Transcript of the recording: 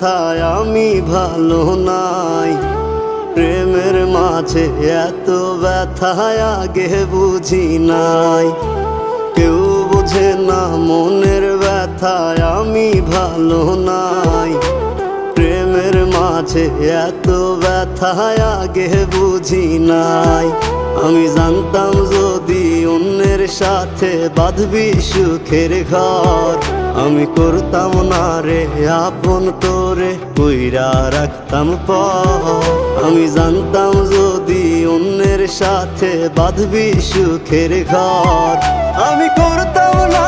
ব্যথায় আমি ভালো নাই। প্রেমের মাঝে এত ব্যথায় আগে বুঝি নাই। কেউ বোঝে না মনের ব্যথায় আমি ভালো নাই। প্রেমের মাঝে এত ব্যথায় আগে বুঝি নাই। আমি জানতাম যদি অন্যের সাথে বাঁধবি সুখের ঘর, আমি করতাম না রে আপন তোরে কইরা রাখতাম পর। আমি জানতাম যদি অন্যের সাথে বাঁধবি সুখের ঘর, আমি করতাম না